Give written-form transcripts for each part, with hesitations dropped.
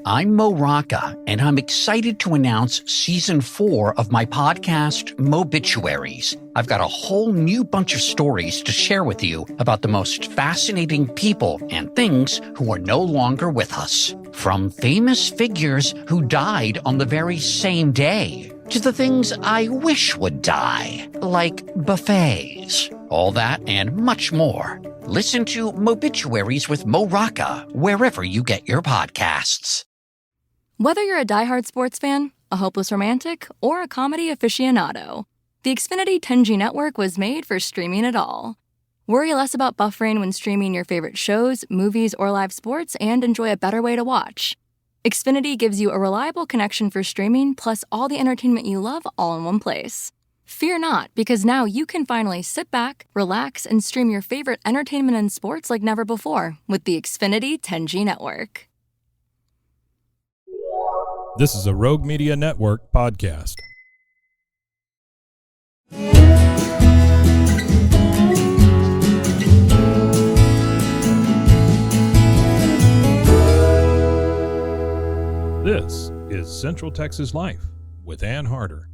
I'm Mo Rocca, and I'm excited to announce Season 4 of my podcast, Mobituaries. I've got a whole new bunch of stories to share with you about the most fascinating people and things who are no longer with us. From famous figures who died on the very same day, to the things I wish would die, like buffets. All that and much more. Listen to Mobituaries with Mo Rocca wherever you get your podcasts. Whether you're a diehard sports fan, a hopeless romantic, or a comedy aficionado, the Xfinity 10G network was made for streaming it all. Worry less about buffering when streaming your favorite shows, movies, or live sports and enjoy a better way to watch. Xfinity gives you a reliable connection for streaming plus all the entertainment you love all in one place. Fear not, because now you can finally sit back, relax, and stream your favorite entertainment and sports like never before with the Xfinity 10G network. This is a Rogue Media Network podcast. This is Central Texas Life with Ann Harder.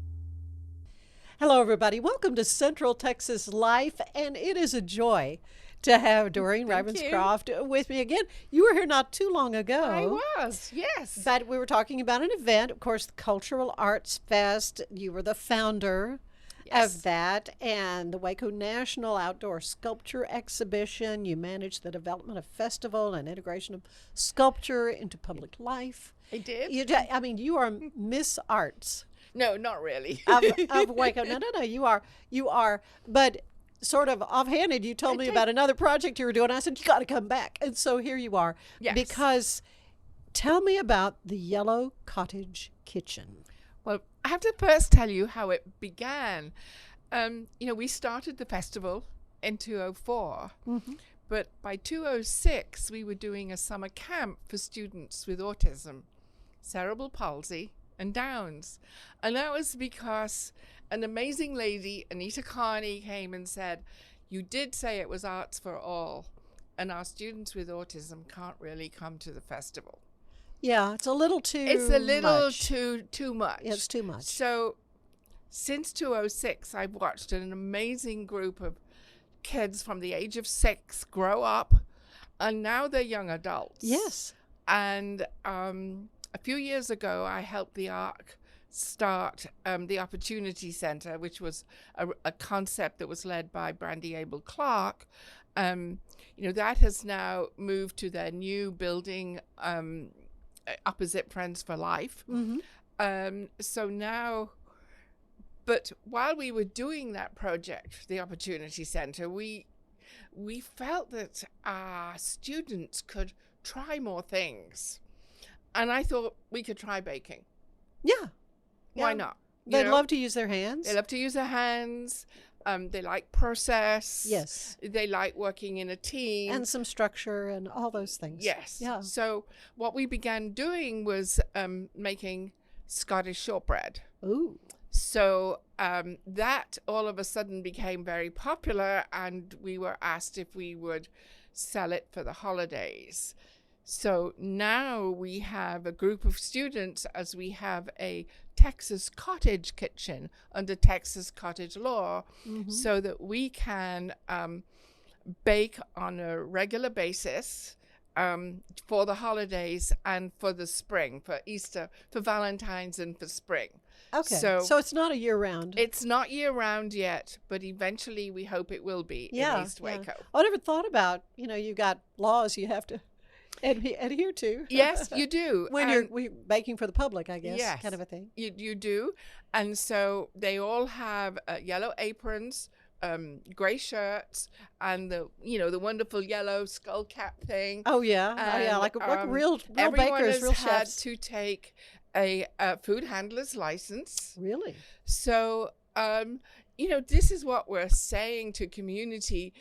Hello, everybody. Welcome to Central Texas Life, and it is a joy to have Doren Ravenscroft with me again. You were here not too long ago. I was, yes. But we were talking about an event, of course, the Cultural Arts Fest. You were the founder of that, and the Waco National Outdoor Sculpture Exhibition. You managed the development of festival and integration of sculpture into public life. I did. You are Miss Arts. No, not really. of Waco. No, you are. But sort of offhanded, you told me about another project you were doing. I said, you got to come back. And so here you are. Yes. Because tell me about the Yellow Cottage Kitchen. Well, I have to first tell you how it began. We started the festival in 2004. Mm-hmm. But by 2006, we were doing a summer camp for students with autism, cerebral palsy, and Downs. And that was because an amazing lady, Anita Carney, came and said, you did say it was arts for all, and our students with autism can't really come to the festival. Yeah, it's a little too too much. It's too much. So since 2006, I've watched an amazing group of kids from the age of 6 grow up, and now they're young adults. Yes. And a few years ago, I helped the ARC start the Opportunity Center, which was a concept that was led by Brandy Abel Clark. That has now moved to their new building opposite Friends for Life. Mm-hmm. But while we were doing that project, the Opportunity Center, we felt that our students could try more things. And I thought we could try baking. Yeah. Why not? They'd love to use their hands. They love to use their hands. They like process. Yes. They like working in a team. And some structure and all those things. Yes. Yeah. So what we began doing was making Scottish shortbread. Ooh. So that all of a sudden became very popular, and we were asked if we would sell it for the holidays. So now we have a group of students, as we have a Texas Cottage Kitchen under Texas cottage law, mm-hmm. so that we can bake on a regular basis for the holidays and for the spring, for Easter, for Valentine's, and for spring. Okay, so it's not a year-round. It's not year-round yet, but eventually we hope it will be in East Waco. I never thought about, you got laws you have to adhere to. Yes, you do. When you're baking for the public, I guess, yes, kind of a thing. You do. And so they all have yellow aprons, gray shirts, and the wonderful yellow skull cap thing. Oh, yeah. And, like real bakers, real everyone chefs. has had to take a food handler's license. Really? So, this is what we're saying to community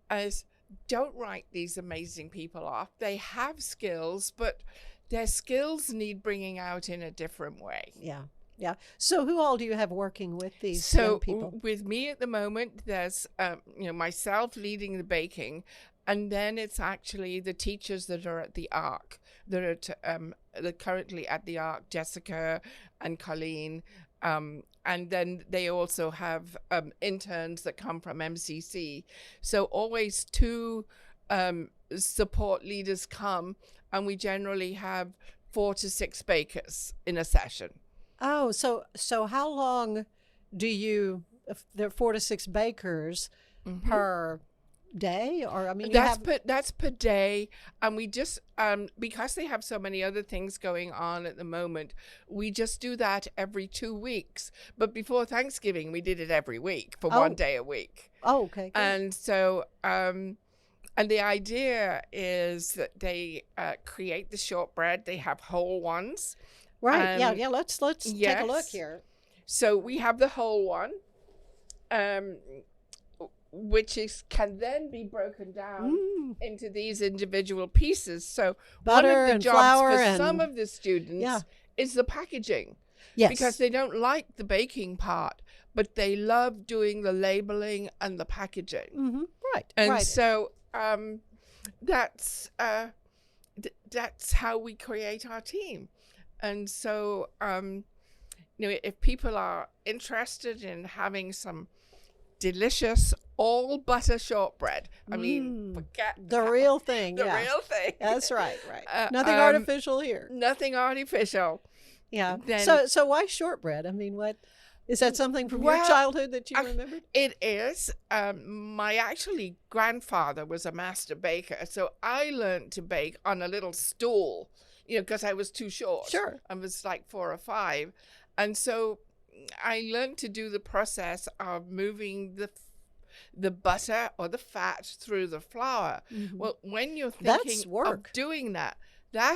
as, don't write these amazing people off. They have skills, but their skills need bringing out in a different way. Yeah. Yeah. So who all do you have working with these young people? So with me at the moment, there's, myself leading the baking, and then it's actually the teachers that are at the ARC. They're currently at the Arc, Jessica and Colleen. And then they also have interns that come from MCC. So always two support leaders come, and we generally have 4 to 6 bakers in a session. Oh, so how long do you, if there are 4 to 6 bakers per day? Or, I mean, that's per day. And we just, because they have so many other things going on at the moment, we just do that every 2 weeks. But before Thanksgiving, we did it every week for 1 day a week. Oh, okay. Good. And so, and the idea is that they create the shortbread. They have whole ones. Right. Yeah. Let's take a look here. So we have the whole one, which can then be broken down into these individual pieces. So butter one of the and jobs flour for and some of the students is the packaging. Yes. Because they don't like the baking part, but they love doing the labeling and the packaging. Mm-hmm. Right. And right. so that's how we create our team. And so, if people are interested in having some delicious all butter shortbread, I mean, forget the real thing. The real thing. That's right. Right. Nothing artificial here. Nothing artificial. Yeah. Then, so why shortbread? I mean, what is that something from your childhood that you remembered? It is. My actually grandfather was a master baker, so I learned to bake on a little stool, because I was too short. Sure. I was like 4 or 5. And so I learned to do the process of moving the butter or the fat through the flour. Mm-hmm. Well, when you're thinking of doing that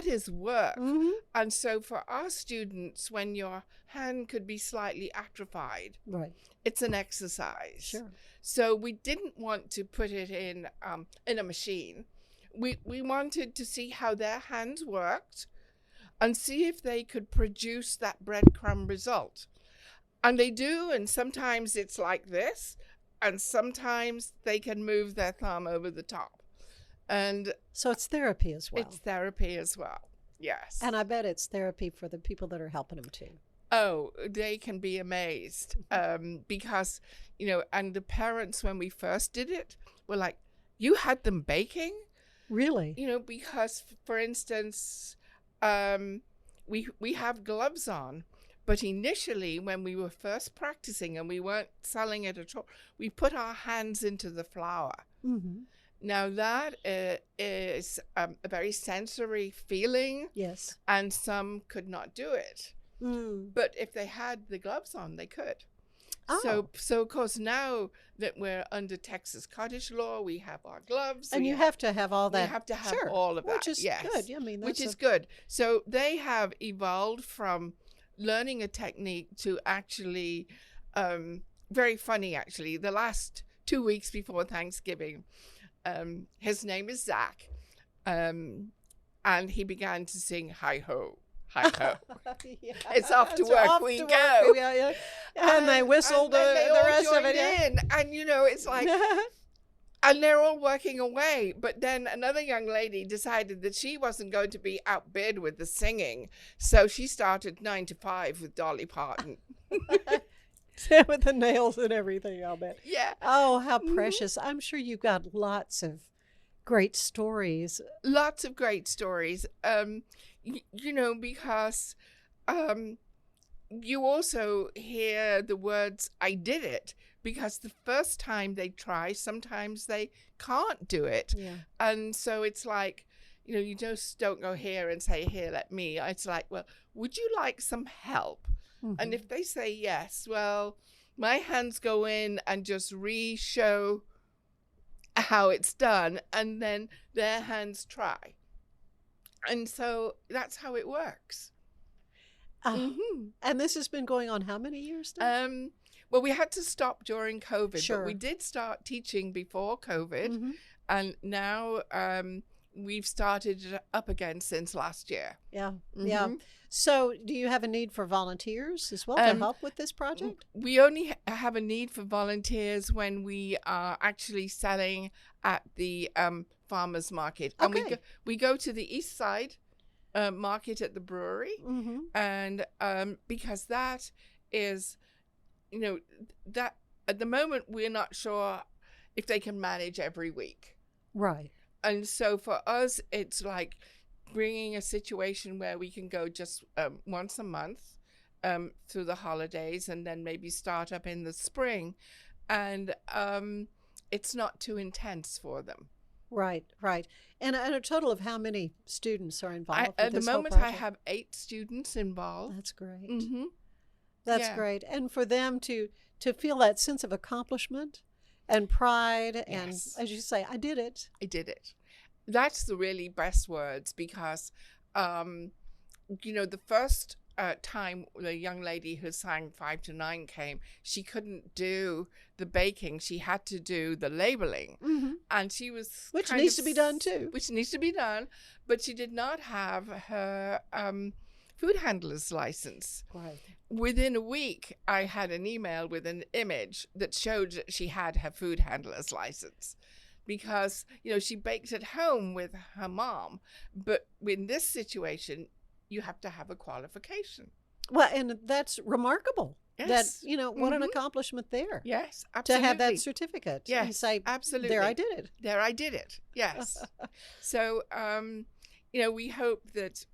is work. Mm-hmm. And so for our students, when your hand could be slightly atrophied, right, it's an exercise. Sure. So we didn't want to put it in a machine. We wanted to see how their hands worked and see if they could produce that breadcrumb result. And they do, and sometimes it's like this, and sometimes they can move their thumb over the top. And so it's therapy as well. It's therapy as well, yes. And I bet it's therapy for the people that are helping them too. Oh, they can be amazed because, and the parents, when we first did it, were like, you had them baking? Really? Because, for instance, we have gloves on, but initially when we were first practicing and we weren't selling it at all, we put our hands into the flour. Mm-hmm. Now that is a very sensory feeling. Yes. And some could not do it. Mm. But if they had the gloves on, they could. Oh. So of course, now that we're under Texas cottage law, we have our gloves. And you have to have all that. You have to have all of that. Which is good. I mean, which is good. So they have evolved from learning a technique to actually, very funny actually, the last 2 weeks before Thanksgiving, his name is Zach, and he began to sing hi-ho. Hi-ho. Yeah, it's off to work we go. Yeah. And they whistled the rest of it in. And, it's like, and they're all working away. But then another young lady decided that she wasn't going to be outbid with the singing. So she started 9 to 5 with Dolly Parton. With the nails and everything, I'll bet. Yeah. Oh, how precious. I'm sure you've got lots of great stories. Lots of great stories. Because you also hear the words, I did it, because the first time they try, sometimes they can't do it. Yeah. And so it's like, you just don't go here and say, here, let me. It's like, well, would you like some help? Mm-hmm. And if they say yes, well, my hands go in and just re-show how it's done, and then their hands try. And so that's how it works. Mm-hmm. And this has been going on how many years now? Well, we had to stop during COVID, sure. But we did start teaching before COVID. Mm-hmm. And now we've started it up again since last year. Yeah, yeah. So do you have a need for volunteers as well to help with this project? We only have a need for volunteers when we are actually selling at the farmers market. Okay. And we go to the east side market at the brewery. And because that is, that at the moment we're not sure if they can manage every week. Right. And so for us, it's like bringing a situation where we can go just once a month through the holidays, and then maybe start up in the spring. And it's not too intense for them. Right. And a total of how many students are involved At with the this whole moment, I project? have 8 students involved. That's great. Mm-hmm. That's Yeah. great. And for them to feel that sense of accomplishment and pride, and Yes. as you say, I did it. I did it. That's the really best words, because, the first time the young lady who sang 5 to 9 came, she couldn't do the baking. She had to do the labeling. And she was Which kind needs of to be done too. Which needs to be done. But she did not have her food handler's license. Right. Within a week, I had an email with an image that showed that she had her food handler's license, because, she baked at home with her mom. But in this situation, you have to have a qualification. Well, and that's remarkable. Yes. That, what an accomplishment there. Yes, To absolutely. have that certificate. Yes, And say, absolutely. there I did it. There I did it. Yes. So, we hope that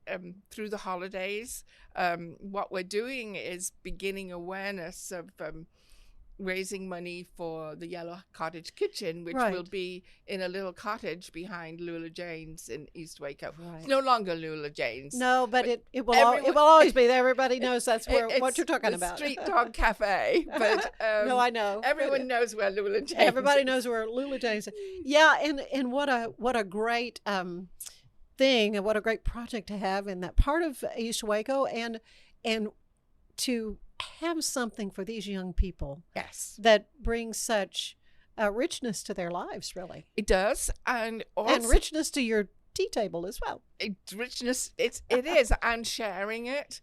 through the holidays, what we're doing is beginning awareness of raising money for the Yellow Cottage Kitchen, which Right. will be in a little cottage behind Lula Jane's in East Waco. Right. It's no longer Lula Jane's. No, but it will everyone- it will always be there. Everybody knows that's where what It's you're talking the about. Street Dog Cafe. But No, I know. everyone knows where Lula Jane's Everybody is. knows where Lula Jane's is. Yeah, and what a great thing, and what a great project to have in that part of East Waco, and to have something for these young people Yes. that brings such richness to their lives, really, It does. And also and richness to your tea table as well. richness, it is, and sharing it.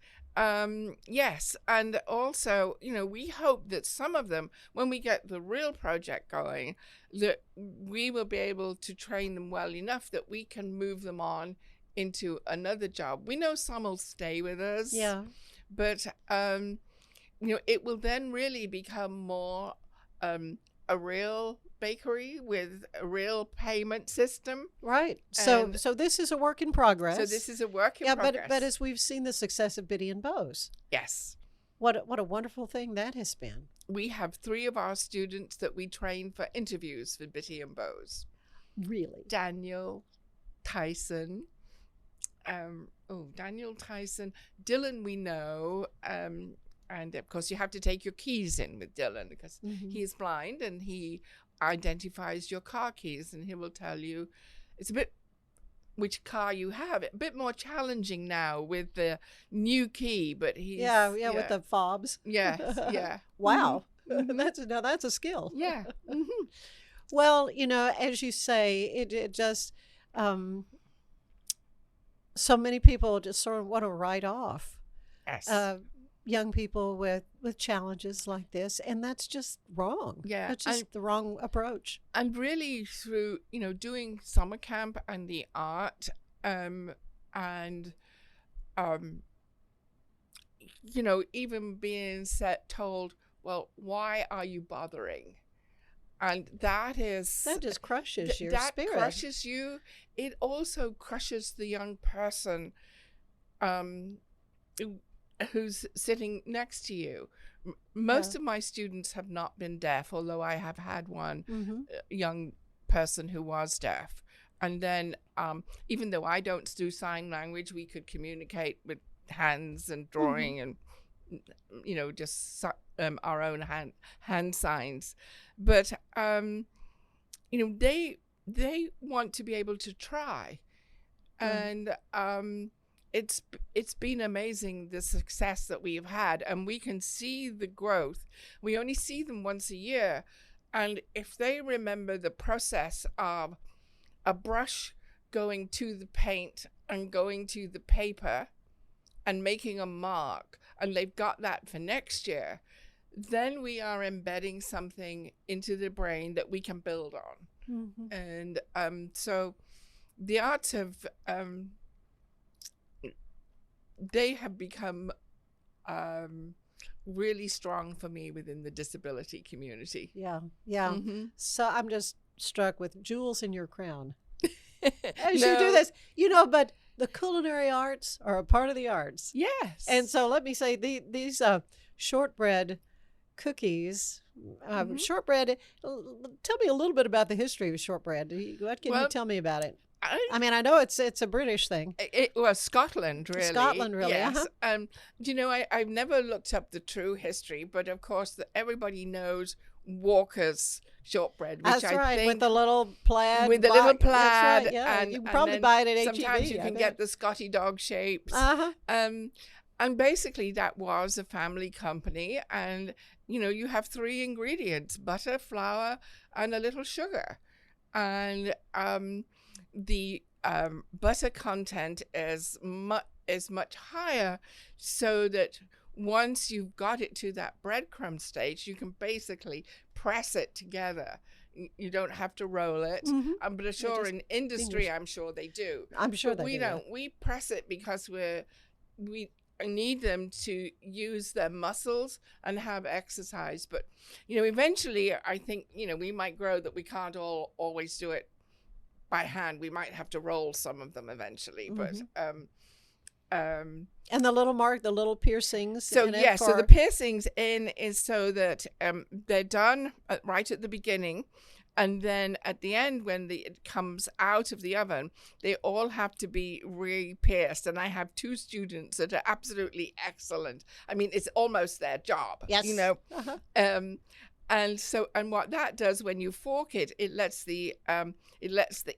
Yes. And also, we hope that some of them, when we get the real project going, that we will be able to train them well enough that we can move them on into another job. We know some will stay with us. Yeah. But, it will then really become more a real bakery with a real payment system. Right. So And- so this is a work in progress. So this is a work in yeah, progress. but as we've seen the success of Biddy and Bose, Yes. what a wonderful thing that has been. We have 3 of our students that we train for interviews for Bitty and Bose. Really. Daniel Tyson. Daniel Tyson. Dylan, we know. And of course, you have to take your keys in with Dylan, because he's blind and he identifies your car keys, and he will tell you it's a bit which car you have. A bit more challenging now with the new key, but he's Yeah, with the fobs. yes, yeah. Wow. That's a skill. Yeah. Mm-hmm. Well, as you say, it just so many people just sort of want to write off Yes. young people with challenges like this, and that's just wrong. Yeah, That's just the wrong approach. And really through, doing summer camp and the art, and, even being told, well, why are you bothering? And that That just crushes your that spirit. crushes you. It also crushes the young person who's sitting next to you. Most of my students have not been deaf, although I have had one young person who was deaf. And then even though I don't do sign language, we could communicate with hands and drawing and, just our own hand signs. But, they want to be able to try. And it's been amazing, the success that we've had, and we can see the growth. We only see them once a year. And if they remember the process of a brush going to the paint and going to the paper and making a mark, and they've got that for next year, then we are embedding something into the brain that we can build on. And so the arts have they have become really strong for me within the disability community. Yeah, yeah. Mm-hmm. So I'm just struck with jewels in your crown as you do this. But the culinary arts are a part of the arts. Yes. And so let me say these shortbread cookies. Shortbread. Tell me a little bit about the history of shortbread. What can you tell me about it? I mean, I know it's a British thing. It was Scotland, really. Scotland, really. Yes. Uh-huh. I've never looked up the true history, but of course, everybody knows Walker's shortbread, which That's I right, think with the little plaid. with the little plaid. That's right, yeah. And you can probably then buy it at H-E-B. sometimes you can get the Scotty dog shapes. Uh-huh. And basically, that was a family company, and you have 3 ingredients: butter, flour, and a little sugar, and the butter content is much higher, so that once you've got it to that breadcrumb stage, you can basically press it together. You don't have to roll it. Mm-hmm. But sure, in industry, I'm sure they do. I'm sure but they we do. don't. We press it because we need them to use their muscles and have exercise. But eventually, I think we might grow that we can't always do it by hand. We might have to roll some of them eventually. Mm-hmm. But and the little piercings. So in it yes, so for- the piercings in is so that they're done right at the beginning, and then at the end when it comes out of the oven, they all have to be re-pierced. And I have 2 students that are absolutely excellent. I mean, it's almost their job. Yes. Uh-huh. And what that does when you fork it, it lets the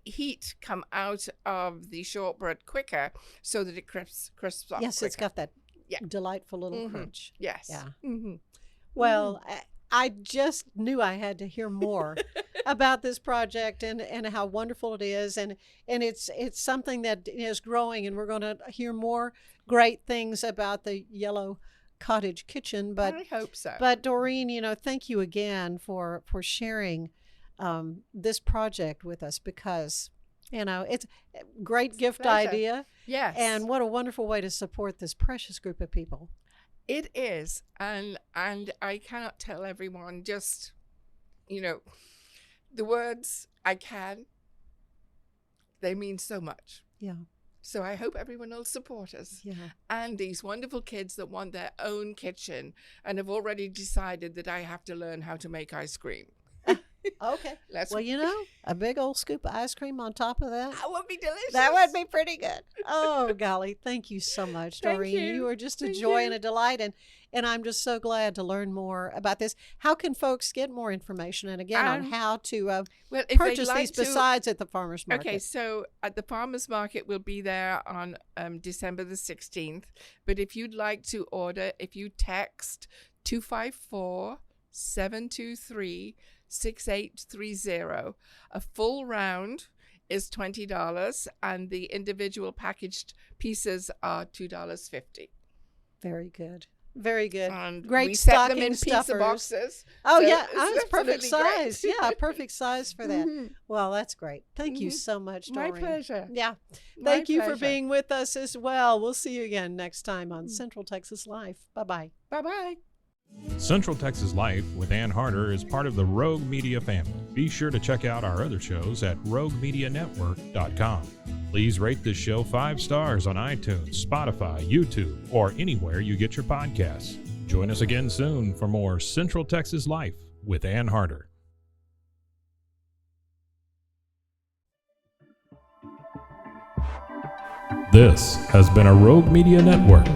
heat come out of the shortbread quicker, so that it crisps up. Yes, quicker. it's got that Yeah. delightful little Mhm. crunch. Yes. Yeah. Mm-hmm. Well, I just knew I had to hear more about this project and how wonderful it is, and it's something that is growing, and we're going to hear more great things about the Yellow Cottage Kitchen. But I hope so. But Doreen, thank you again for sharing this project with us, because it's a great gift Pleasure. idea. Yes. And what a wonderful way to support this precious group of people. It is, and I cannot tell everyone just, the words "I can." They mean so much. Yeah. So I hope everyone will support us. Yeah. And these wonderful kids that want their own kitchen and have already decided that I have to learn how to make ice cream. Okay. Let's. Well, a big old scoop of ice cream on top of that. That would be delicious. That would be pretty good. Oh, golly. Thank you so much, Thank Doreen. you. Are just a Thank joy you. and a delight. And I'm just so glad to learn more about this. How can folks get more information, and again, on how to well, if they'd purchase like these to- besides at the farmer's market? Okay, so at the farmer's market, we'll be there on December the 16th. But if you'd like to order, if you text 254-723-6830, a full round is $20, and the individual packaged pieces are $2.50. Very good. Very good. And Great we set stocking them in pizza stuffers. boxes. Oh, so yeah. it's It's perfect absolutely great. size. Yeah, perfect size for that. Mhm. Well, that's great. Thank you Mhm. so much, My Doreen. pleasure. Yeah. My Thank you for pleasure. being with us as well. We'll see you again next time on Central Texas Life. Bye-bye. Bye-bye. Central Texas Life with Ann Harder is part of the Rogue Media family. Be sure to check out our other shows at roguemedianetwork.com. Please rate this show 5 stars on iTunes, Spotify, YouTube, or anywhere you get your podcasts. Join us again soon for more Central Texas Life with Ann Harder. This has been a Rogue Media Network